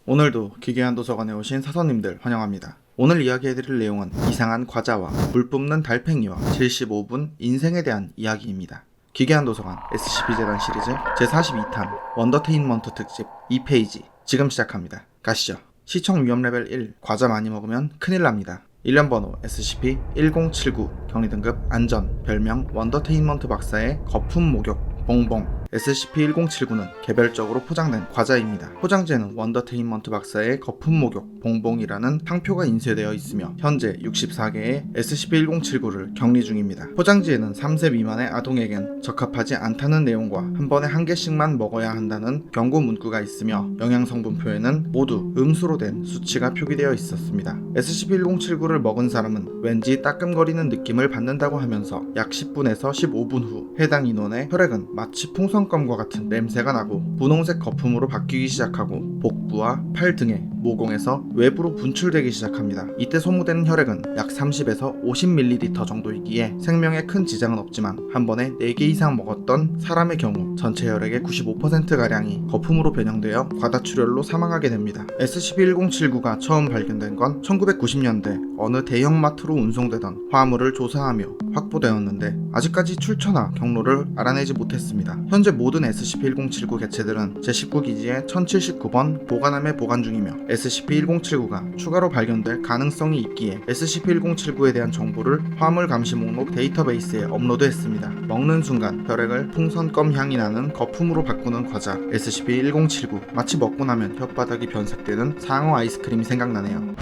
오늘도 기괴한 도서관에 오신 사서님들 환영합니다. 오늘 이야기해드릴 내용은 이상한 과자와 물 뿜는 달팽이와 75분 인생에 대한 이야기입니다. 기괴한 도서관 SCP-재단 시리즈 제42탄 원더테인먼트 특집 2페이지 지금 시작합니다. 가시죠. 시청 위험 레벨 1 과자 많이 먹으면 큰일 납니다. 일련 번호 SCP-1079 경리등급 안전 별명 원더테인먼트 박사의 거품 목욕 봉봉. SCP-1079는 개별적으로 포장된 과자입니다. 포장지에는 원더테인먼트 박사의 거품 목욕 봉봉이라는 상표가 인쇄되어 있으며 현재 64개의 SCP-1079를 격리 중입니다. 포장지에는 3세 미만의 아동에겐 적합하지 않다는 내용과 한 번에 한 개씩만 먹어야 한다는 경고 문구가 있으며 영양성분표에는 모두 음수로 된 수치가 표기되어 있었습니다. SCP-1079를 먹은 사람은 왠지 따끔거리는 느낌을 받는다고 하면서 약 10분에서 15분 후 해당 인원의 혈액은 마치 풍선껌과 같은 냄새가 나고 분홍색 거품으로 바뀌기 시작하고 복부와 팔 등의 모공에서 외부로 분출되기 시작합니다. 이때 소모되는 혈액은 약 30에서 50ml 정도이기에 생명에 큰 지장은 없지만 한 번에 4개 이상 먹었던 사람의 경우 전체 혈액의 95%가량이 거품으로 변형되어 과다출혈로 사망하게 됩니다. SCP-1079가 처음 발견된 건 1990년대 어느 대형마트로 운송되던 화물을 조사하며 확보되었는데 아직까지 출처나 경로를 알아내지 못했습니다. 현재 모든 SCP-1079 개체들은 제19기지의 1079번 보관함에 보관 중이며 SCP-1079가 추가로 발견될 가능성이 있기에 SCP-1079에 대한 정보를 화물 감시 목록 데이터베이스에 업로드했습니다. 먹는 순간 혈액을 풍선껌 향이 나는 거품으로 바꾸는 과자 SCP-1079. 마치 먹고 나면 혓바닥이 변색되는 상어 아이스크림이 생각나네요.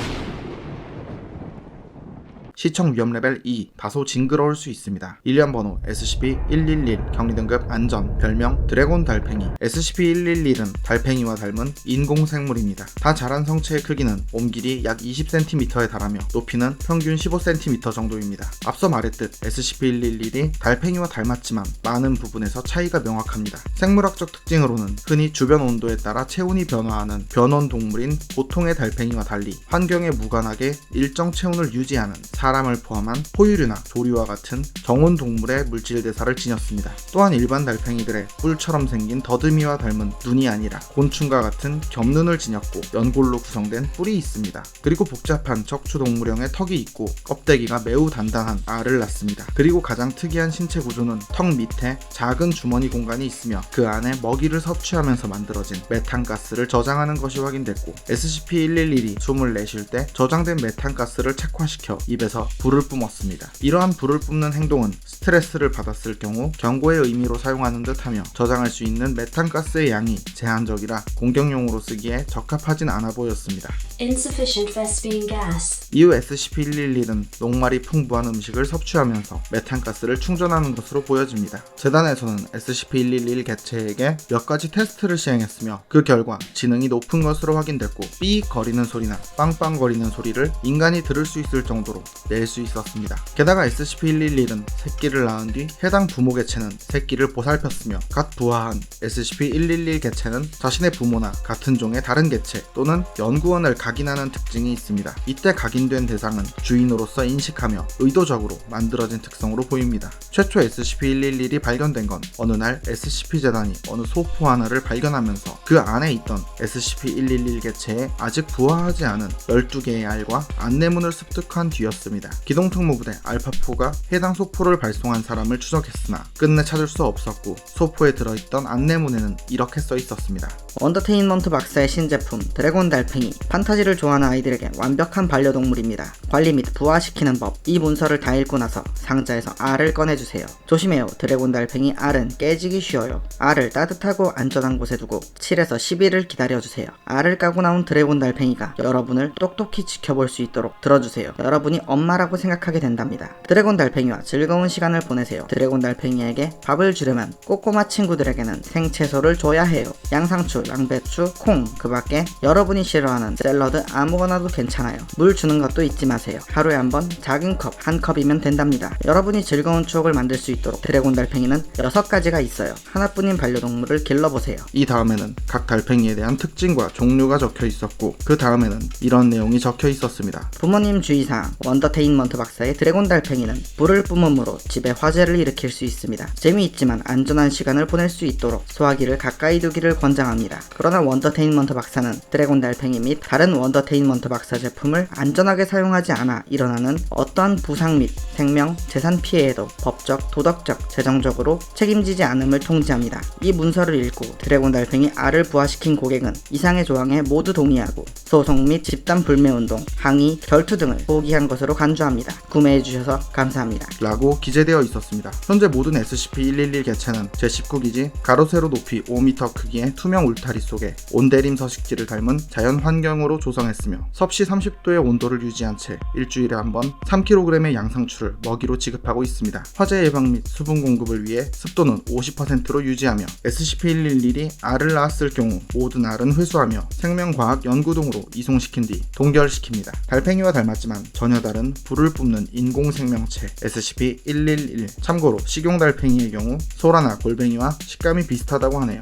시청 위험 레벨 2 다소 징그러울 수 있습니다. 일련 번호 SCP-111 경리등급 안전 별명 드래곤 달팽이. SCP-111은 달팽이와 닮은 인공생물입니다. 다 자란 성체의 크기는 몸 길이 약 20cm에 달하며 높이는 평균 15cm 정도입니다. 앞서 말했듯 SCP-111이 달팽이와 닮았지만 많은 부분에서 차이가 명확합니다. 생물학적 특징으로는 흔히 주변 온도에 따라 체온이 변화하는 변온 동물인 보통의 달팽이와 달리 환경에 무관하게 일정 체온을 유지하는 사람을 포함한 포유류나 조류와 같은 정온 동물의 물질 대사를 지녔습니다. 또한 일반 달팽이들의 뿔처럼 생긴 더듬이와 닮은 눈이 아니라 곤충과 같은 겹눈을 지녔고 연골로 구성된 뿔이 있습니다. 그리고 복잡한 척추 동물형의 턱이 있고 껍데기가 매우 단단한 알을 낳습니다. 그리고 가장 특이한 신체 구조는 턱 밑에 작은 주머니 공간이 있으며 그 안에 먹이를 섭취하면서 만들어진 메탄가스를 저장하는 것이 확인됐고 SCP-111이 숨을 내쉴 때 저장된 메탄가스를 착화시켜 입에서 불을 뿜었습니다. 이러한 불을 뿜는 행동은 스트레스를 받았을 경우 경고의 의미로 사용하는 듯하며 저장할 수 있는 메탄가스의 양이 제한적이라 공격용으로 쓰기에 적합하진 않아 보였습니다. Insufficient Vespene gas. 이후 SCP-111은 녹말이 풍부한 음식을 섭취하면서 메탄가스를 충전하는 것으로 보여집니다. 재단에서는 SCP-111 개체에게 몇 가지 테스트를 시행했으며 그 결과 지능이 높은 것으로 확인됐고 삐익 거리는 소리나 빵빵 거리는 소리를 인간이 들을 수 있을 정도로 낼 수 있었습니다. 게다가 SCP-111은 새끼를 낳은 뒤 해당 부모 개체는 새끼를 보살폈으며 갓 부화한 SCP-111 개체는 자신의 부모나 같은 종의 다른 개체 또는 연구원을 각인하는 특징이 있습니다. 이때 각인된 대상은 주인으로서 인식하며 의도적으로 만들어진 특성으로 보입니다. 최초 SCP-111이 발견된 건 어느 날 SCP-재단이 어느 소포 하나를 발견하면서 그 안에 있던 SCP-111 개체에 아직 부화하지 않은 12개의 알과 안내문을 습득한 뒤였습니다. 기동특무부대 알파포가 해당 소포를 발송한 사람을 추적했으나 끝내 찾을 수 없었고 소포에 들어있던 안내문에는 이렇게 써 있었습니다. 원더테인먼트 박사의 신제품 드래곤 달팽이. 판타지를 좋아하는 아이들에게 완벽한 반려동물입니다. 관리 및 부화시키는 법. 이 문서를 다 읽고 나서 상자에서 알을 꺼내주세요. 조심해요. 드래곤 달팽이 알은 깨지기 쉬워요. 알을 따뜻하고 안전한 곳에 두고 7에서 10일을 기다려주세요. 알을 까고 나온 드래곤 달팽이가 여러분을 똑똑히 지켜볼 수 있도록 들어주세요. 여러분이 엄마라고 생각하게 된답니다. 드래곤 달팽이와 즐거운 시간을 보내세요. 드래곤 달팽이에게 밥을 주려면 꼬꼬마 친구들에게는 생채소를 줘야 해요. 양상추, 양배추, 콩, 그 밖에 여러분이 싫어하는 샐러드 아무거나도 괜찮아요. 물 주는 것도 잊지 마세요. 하루에 한 번 작은 컵, 한 컵이면 된답니다. 여러분이 즐거운 추억을 만들 수 있도록 드래곤 달팽이는 6가지가 있어요. 하나뿐인 반려동물을 길러보세요. 이 다음에는 각 달팽이에 대한 특징과 종류가 적혀 있었고 그 다음에는 이런 내용이 적혀 있었습니다. 부모님 주의사항. 원더 원더테인먼트 박사의 드래곤 달팽이는 불을 뿜음으로 집에 화재를 일으킬 수 있습니다. 재미있지만 안전한 시간을 보낼 수 있도록 소화기를 가까이 두기를 권장합니다. 그러나 원더테인먼트 박사는 드래곤 달팽이 및 다른 원더테인먼트 박사 제품을 안전하게 사용하지 않아 일어나는 어떠한 부상 및 생명, 재산 피해에도 법적, 도덕적, 재정적으로 책임지지 않음을 통지합니다. 이 문서를 읽고 드래곤 달팽이 R을 부화시킨 고객은 이상의 조항에 모두 동의하고 소송 및 집단 불매운동, 항의, 결투 등을 포기한 것으로 간주합니다. 구매해주셔서 감사합니다. 라고 기재되어 있었습니다. 현재 모든 SCP-111 개체는 제19기지 가로 세로 높이 5m 크기의 투명 울타리 속에 온대림 서식지를 닮은 자연 환경으로 조성했으며 섭씨 30도의 온도를 유지한 채 일주일에 한 번 3kg의 양상추를 먹이로 지급하고 있습니다. 화재 예방 및 수분 공급을 위해 습도는 50%로 유지하며 SCP-111이 R을 낳았을 경우 모든 R은 회수하며 생명과학 연구동으로 이송시킨 뒤 동결시킵니다. 달팽이와 닮았지만 전혀 다른 불을 뿜는 인공생명체 SCP-111. 참고로 식용달팽이의 경우 소라나 골뱅이와 식감이 비슷하다고 하네요.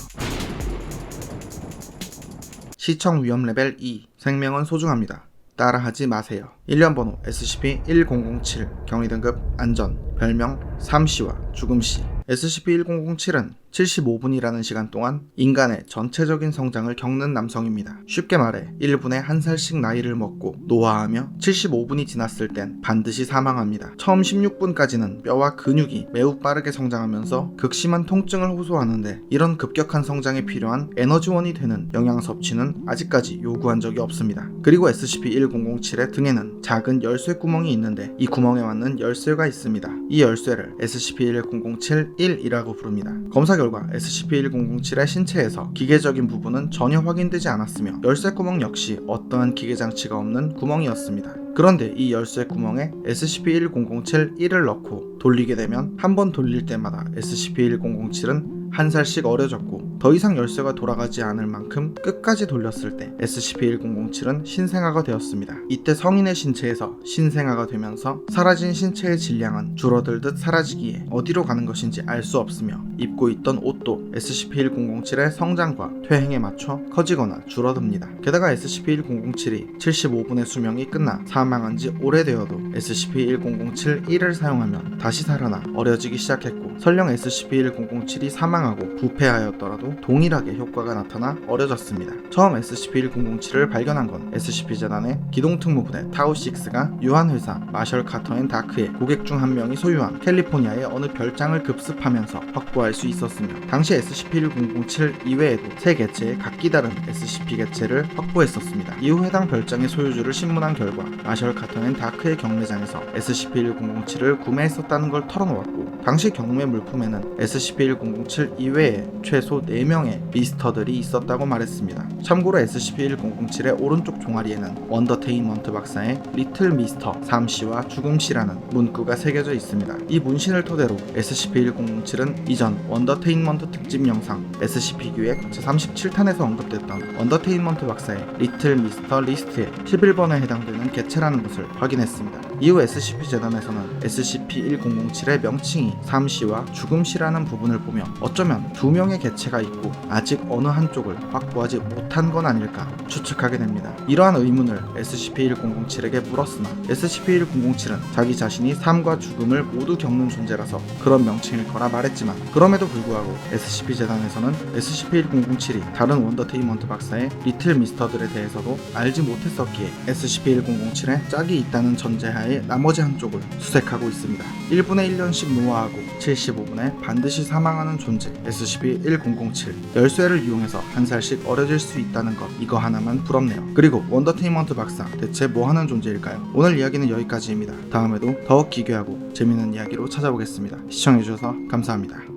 시청 위험 레벨 2. 생명은 소중합니다. 따라하지 마세요. 1년 번호 SCP-1007 경위 등급 안전 별명 삼시와 죽음시. SCP-1007은 75분이라는 시간 동안 인간의 전체적인 성장을 겪는 남성입니다. 쉽게 말해 1분에 한 살씩 나이를 먹고 노화하며 75분이 지났을 땐 반드시 사망합니다. 처음 16분까지는 뼈와 근육이 매우 빠르게 성장하면서 극심한 통증을 호소하는데 이런 급격한 성장에 필요한 에너지원이 되는 영양 섭취는 아직까지 요구한 적이 없습니다. 그리고 SCP-1007의 등에는 작은 열쇠 구멍이 있는데 이 구멍에 맞는 열쇠가 있습니다. 이 열쇠를 SCP-1007-1이라고 부릅니다. 검사 결과 SCP-1007의 신체에서 기계적인 부분은 전혀 확인되지 않았으며 열쇠 구멍 역시 어떠한 기계 장치가 없는 구멍이었습니다. 그런데 이 열쇠 구멍에 SCP-1007-1을 넣고 돌리게 되면 한 번 돌릴 때마다 SCP-1007은 한 살씩 어려졌고 더 이상 열쇠가 돌아가지 않을 만큼 끝까지 돌렸을 때 SCP-1007은 신생아가 되었습니다. 이때 성인의 신체에서 신생아가 되면서 사라진 신체의 질량은 줄어들듯 사라지기에 어디로 가는 것인지 알 수 없으며 입고 있던 옷도 SCP-1007의 성장과 퇴행에 맞춰 커지거나 줄어듭니다. 게다가 SCP-1007이 75분의 수명이 끝나 사망한 지 오래되어도 SCP-1007-1을 사용하면 다시 살아나 어려지기 시작했고 설령 SCP-1007이 사망하고 부패하였더라도 동일하게 효과가 나타나 어려졌습니다. 처음 SCP-1007을 발견한 건 SCP-재단의 기동특무부대 타우6가 유한회사 마셜 카터 앤 다크의 고객 중 한 명이 소유한 캘리포니아의 어느 별장을 급습하면서 확보할 수 있었으며 당시 SCP-1007 이외에도 3개체의 각기 다른 SCP 개체를 확보했었습니다. 이후 해당 별장의 소유주를 신문한 결과 마셜 카터 앤 다크의 경매장에서 SCP-1007을 구매했었다는 걸 털어놓았고 당시 경매 물품에는 SCP-1007 이외에 최소 4명의 미스터들이 있었다고 말했습니다. 참고로 SCP-1007의 오른쪽 종아리에는 원더테인먼트 박사의 리틀 미스터 삼시와 죽음시라는 문구가 새겨져 있습니다. 이 문신을 토대로 SCP-1007은 이전 원더테인먼트 특집 영상 SCP-기획 제37탄에서 언급됐던 원더테인먼트 박사의 리틀 미스터 리스트에 11번에 해당되는 개체라는 것을 확인했습니다. 이후 SCP-재단에서는 SCP-1007의 명칭이 삼시와 죽음시라는 부분을 보며 어쩌면 2명의 개체가 있고 아직 어느 한쪽을 확보하지 못한 건 아닐까 추측하게 됩니다. 이러한 의문을 SCP-1007에게 물었으나 SCP-1007은 자기 자신이 삶과 죽음을 모두 겪는 존재라서 그런 명칭일 거라 말했지만 그럼에도 불구하고 SCP-재단에서는 SCP-1007이 다른 원더테인먼트 박사의 리틀 미스터들에 대해서도 알지 못했었기에 SCP-1007에 짝이 있다는 전제하에 나머지 한쪽을 수색하고 있습니다. 1분에 1년씩 노화하고 75분에 반드시 사망하는 존재 SCP-1007 열쇠를 이용해서 한 살씩 어려질 수 있다는 것 이거 하나만 부럽네요. 그리고 원더테인먼트 박사 대체 뭐하는 존재일까요? 오늘 이야기는 여기까지입니다. 다음에도 더욱 기괴하고 재밌는 이야기로 찾아오겠습니다. 시청해주셔서 감사합니다.